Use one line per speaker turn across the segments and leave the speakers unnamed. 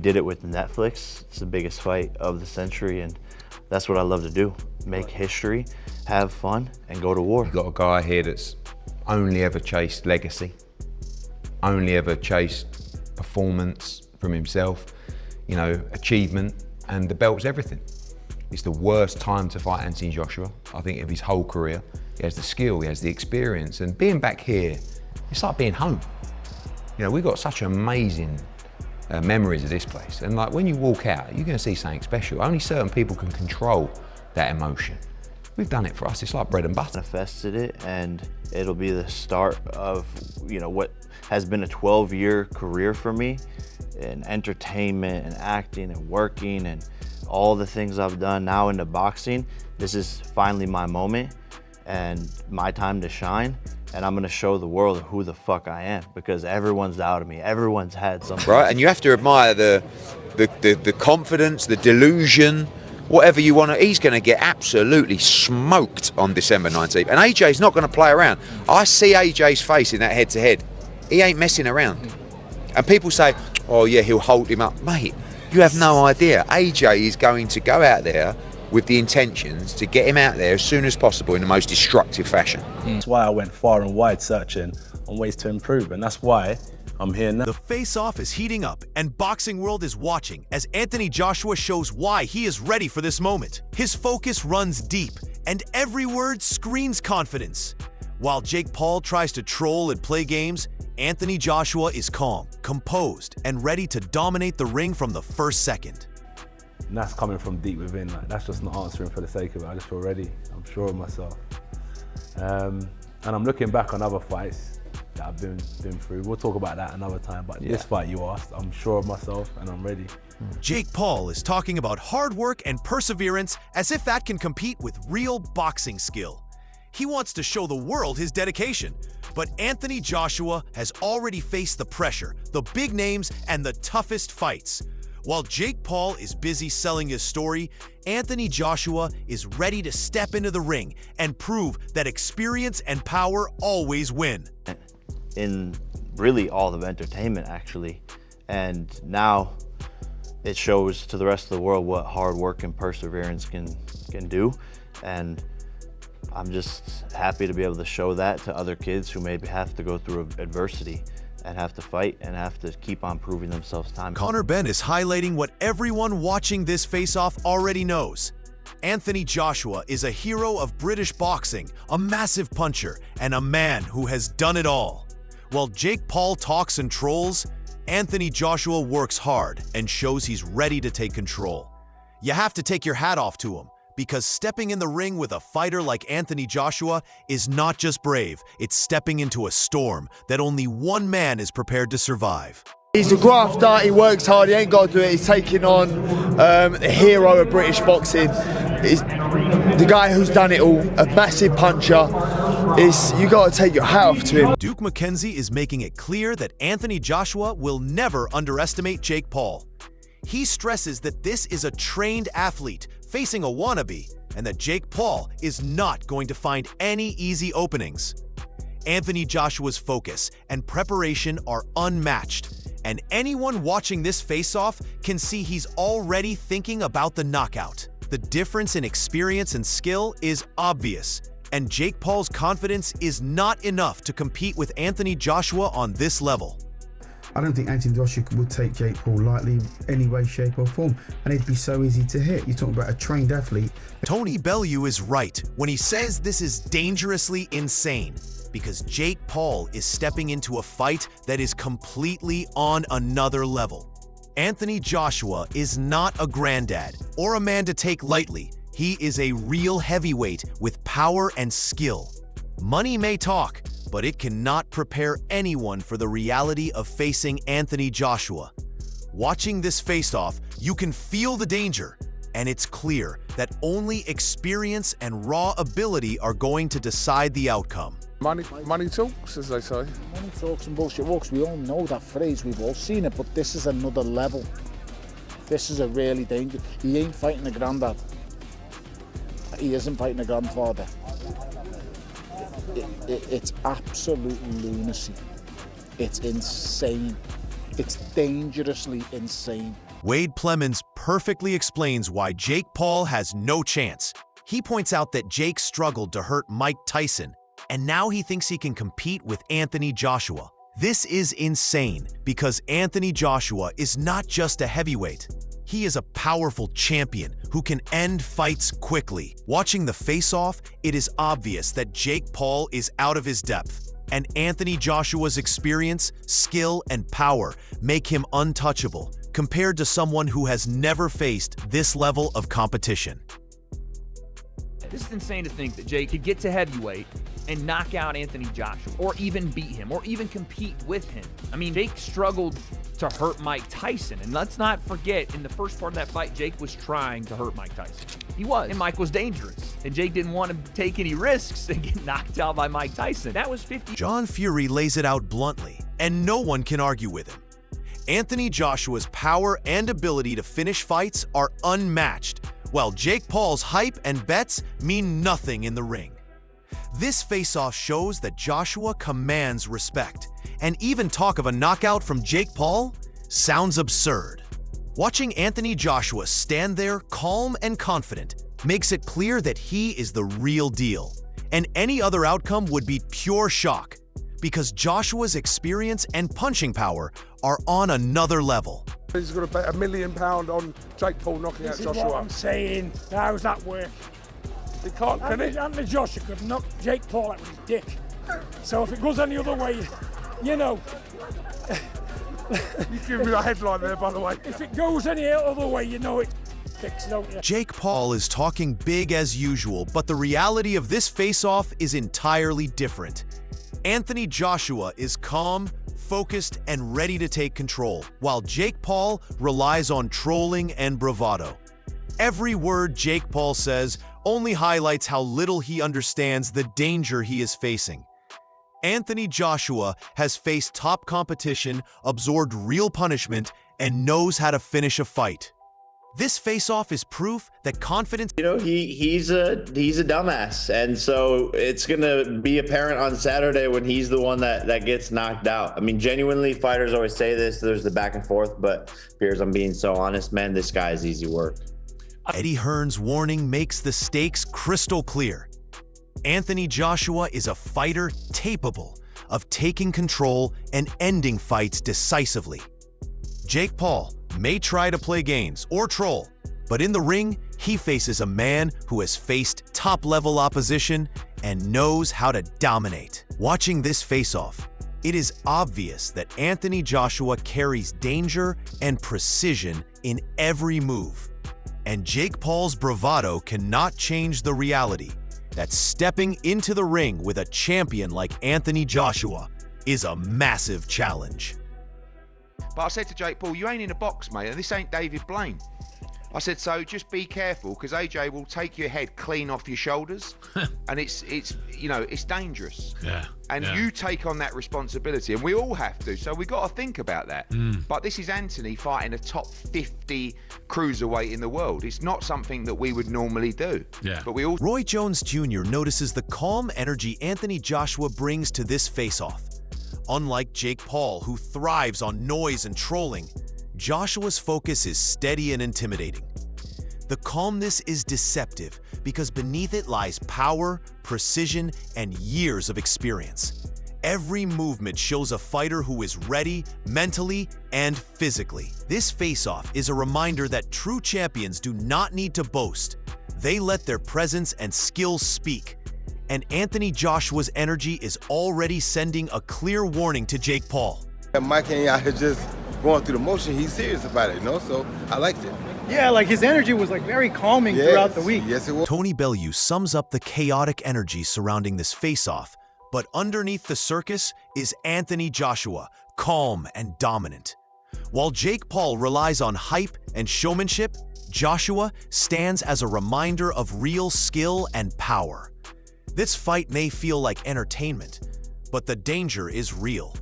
Did it with Netflix. It's the biggest fight of the century, and that's what I love to do. Make history, have fun, and go to war.
You've got a guy here that's only ever chased legacy, only ever chased performance from himself, you know, achievement, and the belt's everything. It's the worst time to fight Anthony Joshua, I think, of his whole career. He has the skill, he has the experience, and being back here, it's like being home. You know, we've got such amazing memories of this place, and like when you walk out, you're going to see something special. Only certain people can control that emotion. We've done it for us. It's like bread and butter.
Manifested it, and it'll be the start of, you know, what has been a 12-year career for me in entertainment and acting and working and all the things I've done now into boxing. This is finally my moment and my time to shine. And I'm gonna show the world who the fuck I am, because everyone's doubted me. Everyone's had something.
Right, and you have to admire the confidence, the delusion, whatever you want to. He's going to get absolutely smoked on December 19th. And AJ's not going to play around. I see AJ's face in that head-to-head. He ain't messing around. And people say, oh yeah, he'll hold him up. Mate, you have no idea. AJ is going to go out there with the intentions to get him out there as soon as possible in the most destructive fashion.
That's why I went far and wide searching on ways to improve, and that's why I'm here now.
The face-off is heating up, and Boxing World is watching as Anthony Joshua shows why he is ready for this moment. His focus runs deep, and every word screams confidence. While Jake Paul tries to troll and play games, Anthony Joshua is calm, composed, and ready to dominate the ring from the first second.
And that's coming from deep within. Like, that's just not answering for the sake of it. I just feel ready. I'm sure of myself. And I'm looking back on other fights that I've been through. We'll talk about that another time, but this fight you asked, I'm sure of myself and I'm ready.
Jake Paul is talking about hard work and perseverance as if that can compete with real boxing skill. He wants to show the world his dedication, but Anthony Joshua has already faced the pressure, the big names, and the toughest fights. While Jake Paul is busy selling his story, Anthony Joshua is ready to step into the ring and prove that experience and power always win.
In really all of entertainment, actually. And now it shows to the rest of the world what hard work and perseverance can do. And I'm just happy to be able to show that to other kids who maybe have to go through adversity and have to fight and have to keep on proving themselves time.
Conor Benn is highlighting what everyone watching this face-off already knows. Anthony Joshua is a hero of British boxing, a massive puncher, and a man who has done it all. While Jake Paul talks and trolls, Anthony Joshua works hard and shows he's ready to take control. You have to take your hat off to him, because stepping in the ring with a fighter like Anthony Joshua is not just brave, it's stepping into a storm that only one man is prepared to survive.
He's a grafter, he works hard, he ain't got to do it. He's taking on the hero of British boxing. He's the guy who's done it all, a massive puncher. You got to take your hat off to him.
Duke McKenzie is making it clear that Anthony Joshua will never underestimate Jake Paul. He stresses that this is a trained athlete facing a wannabe, and that Jake Paul is not going to find any easy openings. Anthony Joshua's focus and preparation are unmatched, and anyone watching this face-off can see he's already thinking about the knockout. The difference in experience and skill is obvious, and Jake Paul's confidence is not enough to compete with Anthony Joshua on this level.
I don't think Anthony Joshua would take Jake Paul lightly any way, shape or form, and it'd be so easy to hit. You're talking about a trained athlete.
Tony Bellew is right when he says this is dangerously insane, because Jake Paul is stepping into a fight that is completely on another level. Anthony Joshua is not a granddad or a man to take lightly. He is a real heavyweight with power and skill. Money may talk, but it cannot prepare anyone for the reality of facing Anthony Joshua. Watching this face-off, you can feel the danger, and it's clear that only experience and raw ability are going to decide the outcome.
Money talks, as they say.
Money talks and bullshit walks. We all know that phrase. We've all seen it, but this is another level. This is a really dangerous. He ain't fighting a granddad. He isn't fighting a grandfather. It's absolute lunacy. It's insane. It's dangerously insane.
Wade Plemons perfectly explains why Jake Paul has no chance. He points out that Jake struggled to hurt Mike Tyson, and now he thinks he can compete with Anthony Joshua. This is insane because Anthony Joshua is not just a heavyweight. He is a powerful champion who can end fights quickly. Watching the face-off, it is obvious that Jake Paul is out of his depth, and Anthony Joshua's experience, skill, and power make him untouchable compared to someone who has never faced this level of competition.
This is insane to think that Jake could get to heavyweight and knock out Anthony Joshua, or even beat him, or even compete with him. I mean, Jake struggled to hurt Mike Tyson, and let's not forget, in the first part of that fight, Jake was trying to hurt Mike Tyson. He was, and Mike was dangerous, and Jake didn't want to take any risks and get knocked out by Mike Tyson. That was 50.
John Fury lays it out bluntly, and no one can argue with him. Anthony Joshua's power and ability to finish fights are unmatched, while Jake Paul's hype and bets mean nothing in the ring. This face-off shows that Joshua commands respect, and even talk of a knockout from Jake Paul sounds absurd. Watching Anthony Joshua stand there calm and confident makes it clear that he is the real deal, and any other outcome would be pure shock, because Joshua's experience and punching power are on another level.
He's got to bet £1 million on Jake Paul knocking out Joshua.
This is what I'm saying. How's that work?
He can't, can he?
Anthony Joshua could knock Jake Paul out with his dick. So if it goes any other way, you know.
You give me a headline there, by the way.
If it goes any other way, you know it's dicks, don't you?
Jake Paul is talking big as usual, but the reality of this face-off is entirely different. Anthony Joshua is calm, focused, and ready to take control, while Jake Paul relies on trolling and bravado. Every word Jake Paul says only highlights how little he understands the danger he is facing. Anthony Joshua has faced top competition, absorbed real punishment, and knows how to finish a fight. This face-off is proof that confidence—
You know, he's a dumbass, and so it's gonna be apparent on Saturday when he's the one that gets knocked out. I mean, genuinely, fighters always say this. There's the back and forth, but Piers, I'm being so honest, man. This guy is easy work.
Eddie Hearn's warning makes the stakes crystal clear. Anthony Joshua is a fighter capable of taking control and ending fights decisively. Jake Paul may try to play games or troll, but in the ring, he faces a man who has faced top-level opposition and knows how to dominate. Watching this face-off, it is obvious that Anthony Joshua carries danger and precision in every move. And Jake Paul's bravado cannot change the reality that stepping into the ring with a champion like Anthony Joshua is a massive challenge.
But I said to Jake Paul, you ain't in a box, mate, and this ain't David Blaine. I said, so just be careful, because AJ will take your head clean off your shoulders, and it's dangerous.
Yeah.
And you take on that responsibility, and we all have to, so we got to think about that. But this is Anthony fighting a top 50 cruiserweight in the world. It's not something that we would normally do.
Yeah.
But we all—
Roy Jones Jr. notices the calm energy Anthony Joshua brings to this face-off. Unlike Jake Paul, who thrives on noise and trolling, Joshua's focus is steady and intimidating. The calmness is deceptive because beneath it lies power, precision, and years of experience. Every movement shows a fighter who is ready mentally and physically. This face-off is a reminder that true champions do not need to boast. They let their presence and skills speak. And Anthony Joshua's energy is already sending a clear warning to Jake Paul.
Mike ain't out here just going through the motion. He's serious about it, you know, so I liked it.
Yeah, like his energy was like very calming throughout the week.
Yes, it was.
Tony Bellew sums up the chaotic energy surrounding this face-off, but underneath the circus is Anthony Joshua, calm and dominant. While Jake Paul relies on hype and showmanship, Joshua stands as a reminder of real skill and power. This fight may feel like entertainment, but the danger is real.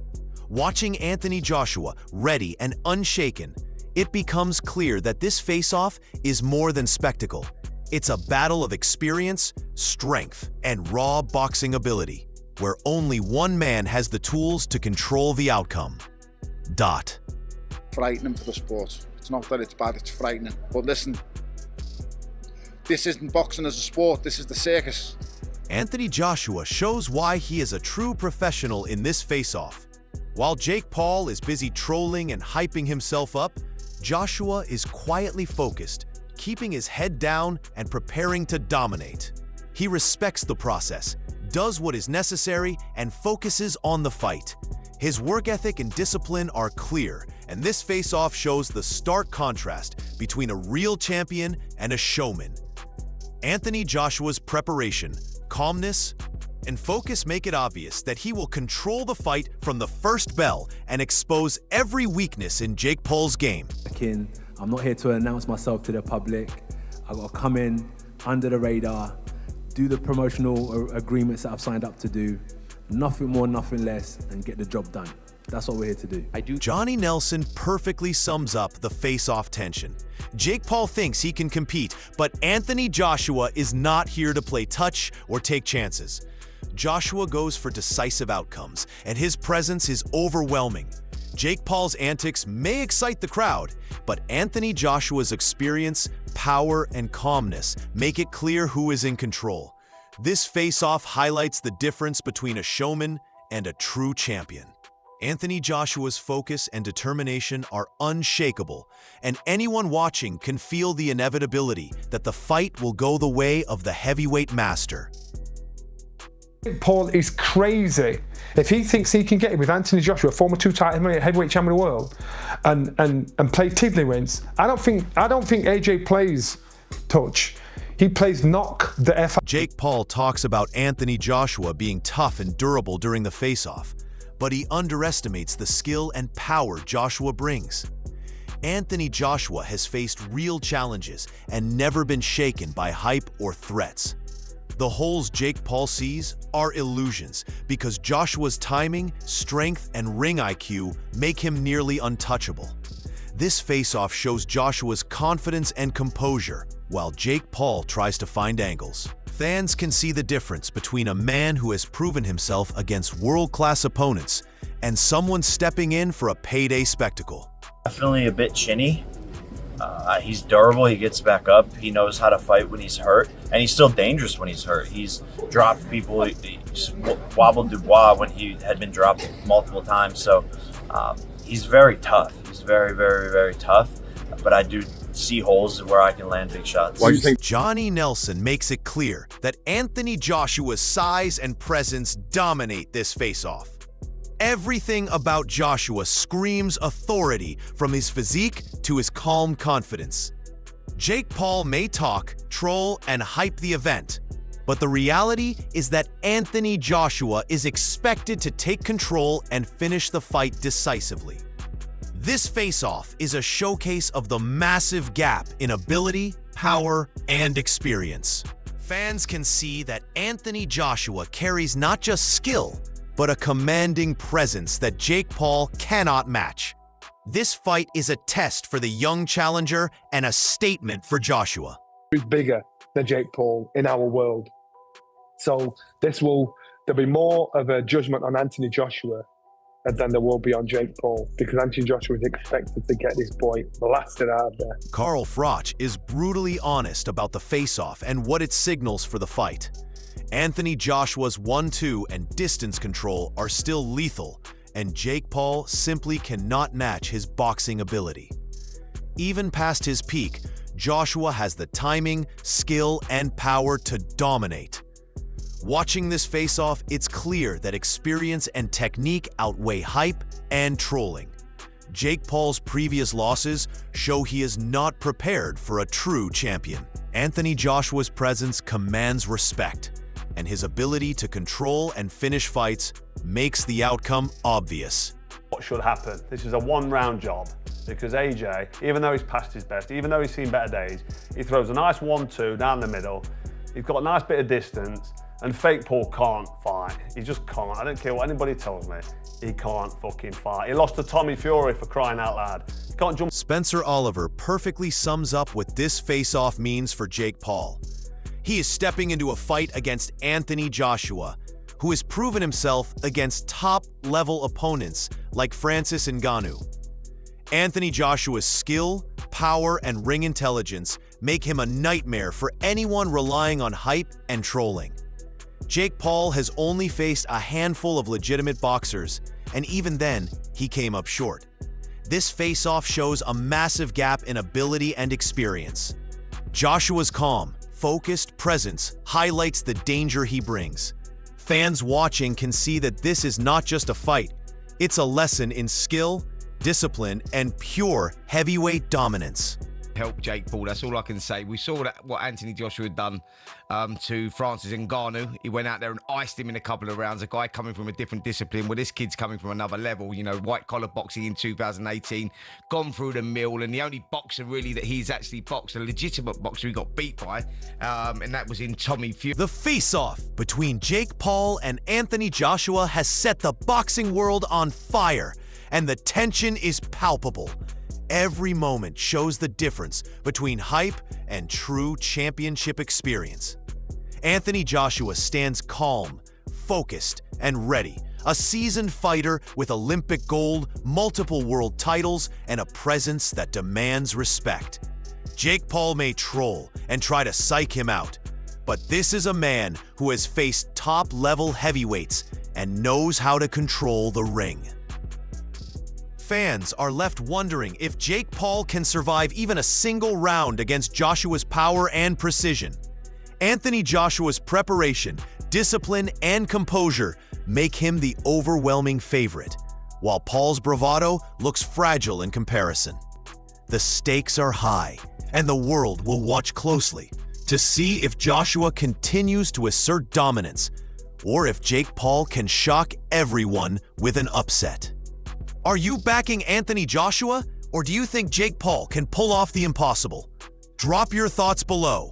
Watching Anthony Joshua ready and unshaken, it becomes clear that this face-off is more than spectacle. It's a battle of experience, strength, and raw boxing ability, where only one man has the tools to control the outcome.
Frightening for the sport. It's not that it's bad, it's frightening. But listen, this isn't boxing as a sport, this is the circus.
Anthony Joshua shows why he is a true professional in this face-off. While Jake Paul is busy trolling and hyping himself up, Joshua is quietly focused, keeping his head down and preparing to dominate. He respects the process, does what is necessary, and focuses on the fight. His work ethic and discipline are clear, and this face-off shows the stark contrast between a real champion and a showman. Anthony Joshua's preparation, calmness, and focus make it obvious that he will control the fight from the first bell and expose every weakness in Jake Paul's game.
I'm not here to announce myself to the public. I've got to come in under the radar, do the promotional agreements that I've signed up to do, nothing more, nothing less, and get the job done. That's what we're here to do.
Johnny Nelson perfectly sums up the face-off tension. Jake Paul thinks he can compete, but Anthony Joshua is not here to play touch or take chances. Joshua goes for decisive outcomes, and his presence is overwhelming. Jake Paul's antics may excite the crowd, but Anthony Joshua's experience, power, and calmness make it clear who is in control. This face-off highlights the difference between a showman and a true champion. Anthony Joshua's focus and determination are unshakable, and anyone watching can feel the inevitability that the fight will go the way of the heavyweight master.
Paul is crazy. If he thinks he can get it with Anthony Joshua, former two-time heavyweight champion of the world, and play tiddlywinks, I don't think AJ plays touch. He plays knock the F.
Jake Paul talks about Anthony Joshua being tough and durable during the face-off, but he underestimates the skill and power Joshua brings. Anthony Joshua has faced real challenges and never been shaken by hype or threats. The holes Jake Paul sees are illusions because Joshua's timing, strength, and ring IQ make him nearly untouchable. This face-off shows Joshua's confidence and composure, while Jake Paul tries to find angles. Fans can see the difference between a man who has proven himself against world-class opponents and someone stepping in for a payday spectacle.
Definitely a bit chinny. He's durable, he gets back up, he knows how to fight when he's hurt, and he's still dangerous when he's hurt. He's dropped people, he's wobbled Dubois when he had been dropped multiple times, so he's very tough. He's very, very, very tough, but I do see holes where I can land big shots.
Why do you think Johnny Nelson makes it clear that Anthony Joshua's size and presence dominate this face-off? Everything about Joshua screams authority, from his physique to his calm confidence. Jake Paul may talk, troll, and hype the event, but the reality is that Anthony Joshua is expected to take control and finish the fight decisively. This face-off is a showcase of the massive gap in ability, power, and experience. Fans can see that Anthony Joshua carries not just skill, but a commanding presence that Jake Paul cannot match. This fight is a test for the young challenger and a statement for Joshua.
He's bigger than Jake Paul in our world. So there'll be more of a judgment on Anthony Joshua than there will be on Jake Paul, because Anthony Joshua is expected to get this boy blasted out of there.
Carl Froch is brutally honest about the face-off and what it signals for the fight. Anthony Joshua's 1-2 and distance control are still lethal, and Jake Paul simply cannot match his boxing ability. Even past his peak, Joshua has the timing, skill, and power to dominate. Watching this face-off, it's clear that experience and technique outweigh hype and trolling. Jake Paul's previous losses show he is not prepared for a true champion. Anthony Joshua's presence commands respect, and his ability to control and finish fights makes the outcome obvious.
What should happen? This is a one-round job, because AJ, even though he's past his best, even though he's seen better days, he throws a nice 1-2 down the middle. He's got a nice bit of distance, and fake Paul can't fight. He just can't. I don't care what anybody tells me. He can't fucking fight. He lost to Tommy Fury, for crying out loud. He can't jump.
Spencer Oliver perfectly sums up what this face-off means for Jake Paul. He is stepping into a fight against Anthony Joshua, who has proven himself against top-level opponents like Francis Ngannou. Anthony Joshua's skill, power, and ring intelligence make him a nightmare for anyone relying on hype and trolling. Jake Paul has only faced a handful of legitimate boxers, and even then, he came up short. This face-off shows a massive gap in ability and experience. Joshua's calm, focused presence highlights the danger he brings. Fans watching can see that this is not just a fight, it's a lesson in skill, discipline, and pure heavyweight dominance.
Help Jake Paul, that's all I can say. We saw that what Anthony Joshua had done to Francis Ngannou. He went out there and iced him in a couple of rounds. A guy coming from a different discipline. Well, this kid's coming from another level. You know, white-collar boxing in 2018, gone through the mill, and the only boxer really that he's actually boxed, a legitimate boxer he got beat by, and that was in Tommy Fury.
The face-off between Jake Paul and Anthony Joshua has set the boxing world on fire, and the tension is palpable. Every moment shows the difference between hype and true championship experience. Anthony Joshua stands calm, focused, and ready. A seasoned fighter with Olympic gold, multiple world titles, and a presence that demands respect. Jake Paul may troll and try to psych him out, but this is a man who has faced top-level heavyweights and knows how to control the ring. Fans are left wondering if Jake Paul can survive even a single round against Joshua's power and precision. Anthony Joshua's preparation, discipline, and composure make him the overwhelming favorite, while Paul's bravado looks fragile in comparison. The stakes are high, and the world will watch closely to see if Joshua continues to assert dominance, or if Jake Paul can shock everyone with an upset. Are you backing Anthony Joshua, or do you think Jake Paul can pull off the impossible? Drop your thoughts below.